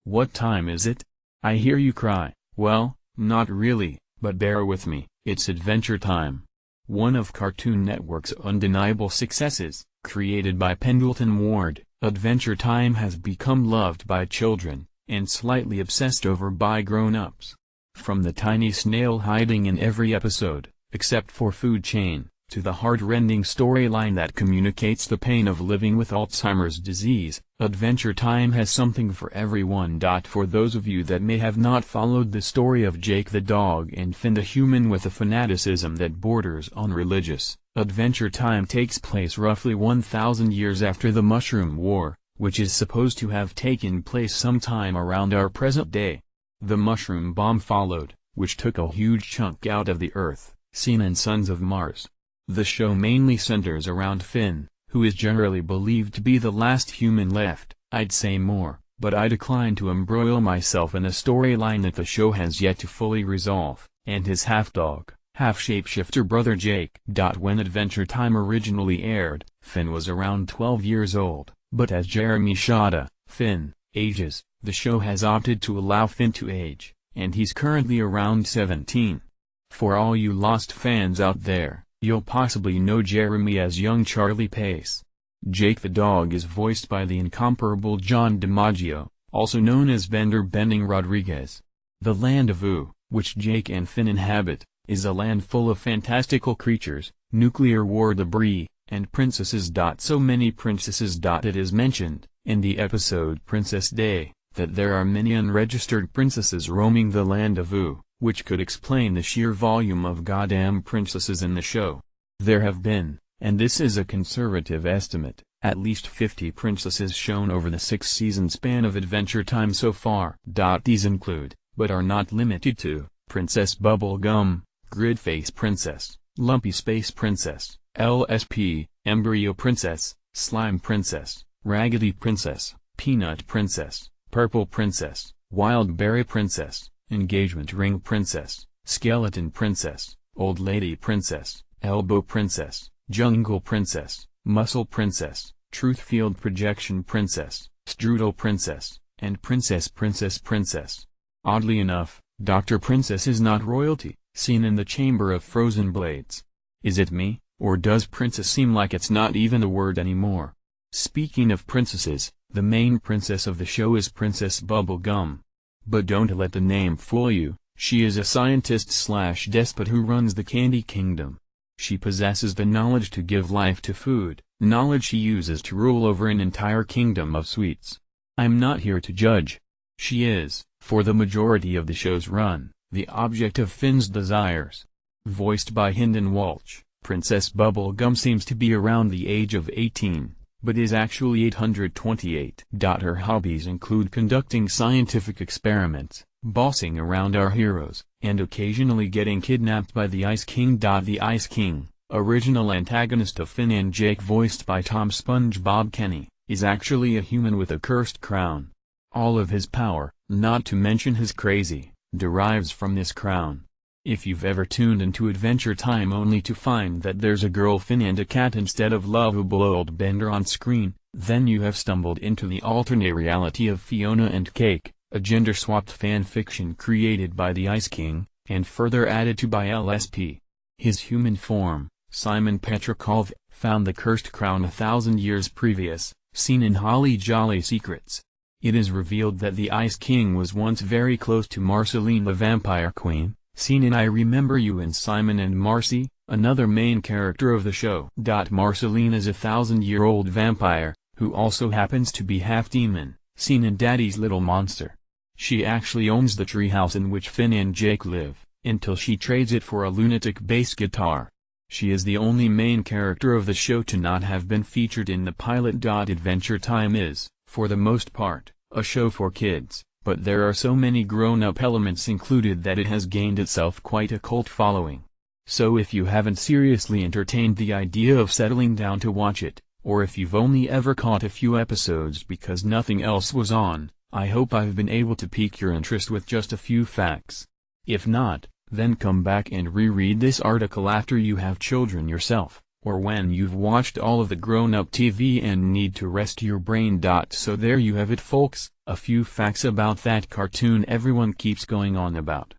What time is it? I hear you cry. Well, not really, but bear with me, it's Adventure Time. One of Cartoon Network's undeniable successes, created by Pendleton Ward, Adventure Time has become loved by children, and slightly obsessed over by grown-ups. From the tiny snail hiding in every episode, except for food chain, to the heart-rending storyline that communicates the pain of living with Alzheimer's disease, Adventure Time has something for everyone. For those of you that may have not followed the story of Jake the dog and Finn the human with a fanaticism that borders on religious, Adventure Time takes place roughly 1,000 years after the Mushroom War, which is supposed to have taken place sometime around our present day. The mushroom bomb followed, which took a huge chunk out of the Earth, seen in Sons of Mars. The show mainly centers around Finn, who is generally believed to be the last human left. I'd say more, but I decline to embroil myself in a storyline that the show has yet to fully resolve, and his half-dog, half-shapeshifter brother Jake. When Adventure Time originally aired, Finn was around 12 years old, but as Jeremy Shada, Finn, ages, the show has opted to allow Finn to age, and he's currently around 17. For all you Lost fans out there, you'll possibly know Jeremy as young Charlie Pace. Jake the dog is voiced by the incomparable John Dimaggio, also known as Bender Bending Rodriguez. The land of Ooo, which Jake and Finn inhabit, is a land full of fantastical creatures, nuclear war debris, and princesses. So many princesses. It is mentioned, in the episode Princess Day, that there are many unregistered princesses roaming the land of Ooo, which could explain the sheer volume of goddamn princesses in the show. There have been, and this is a conservative estimate, at least 50 princesses shown over the 6-season span of Adventure Time so far. These include, but are not limited to, Princess Bubblegum, Gridface Princess, Lumpy Space Princess, LSP, Embryo Princess, Slime Princess, Raggedy Princess, Peanut Princess, Purple Princess, Wild Berry Princess, Engagement Ring Princess, Skeleton Princess, Old Lady Princess, Elbow Princess, Jungle Princess, Muscle Princess, Truth Field Projection Princess, Strudel Princess, and Princess. Oddly enough, Dr. Princess is not royalty, seen in the Chamber of Frozen Blades. Is it me, or does princess seem like it's not even a word anymore? Speaking of princesses, the main princess of the show is Princess Bubblegum. But don't let the name fool you, she is a scientist/despot who runs the Candy Kingdom. She possesses the knowledge to give life to food, knowledge she uses to rule over an entire kingdom of sweets. I'm not here to judge. She is, for the majority of the show's run, the object of Finn's desires. Voiced by Hynden Walsh, Princess Bubblegum seems to be around the age of 18. But is actually 828. Her hobbies include conducting scientific experiments, bossing around our heroes, and occasionally getting kidnapped by the Ice King. The Ice King, original antagonist of Finn and Jake voiced by Tom SpongeBob Kenny, is actually a human with a cursed crown. All of his power, not to mention his crazy, derives from this crown. If you've ever tuned into Adventure Time only to find that there's a girl Finn and a cat instead of lovable old Bender on screen, then you have stumbled into the alternate reality of Fiona and Cake, a gender-swapped fanfiction created by the Ice King, and further added to by LSP. His human form, Simon Petrikov, found the cursed crown 1,000 years previous, seen in Holly Jolly Secrets. It is revealed that the Ice King was once very close to Marceline the Vampire Queen, seen in I Remember You and Simon and Marcy, another main character of the show. Marceline is a 1,000-year-old vampire, who also happens to be half-demon, seen in Daddy's Little Monster. She actually owns the treehouse in which Finn and Jake live, until she trades it for a lunatic bass guitar. She is the only main character of the show to not have been featured in the pilot. Adventure Time is, for the most part, a show for kids. But there are so many grown-up elements included that it has gained itself quite a cult following. So if you haven't seriously entertained the idea of settling down to watch it, or if you've only ever caught a few episodes because nothing else was on, I hope I've been able to pique your interest with just a few facts. If not, then come back and reread this article after you have children yourself, or when you've watched all of the grown-up TV and need to rest your brain. So there you have it folks, a few facts about that cartoon everyone keeps going on about.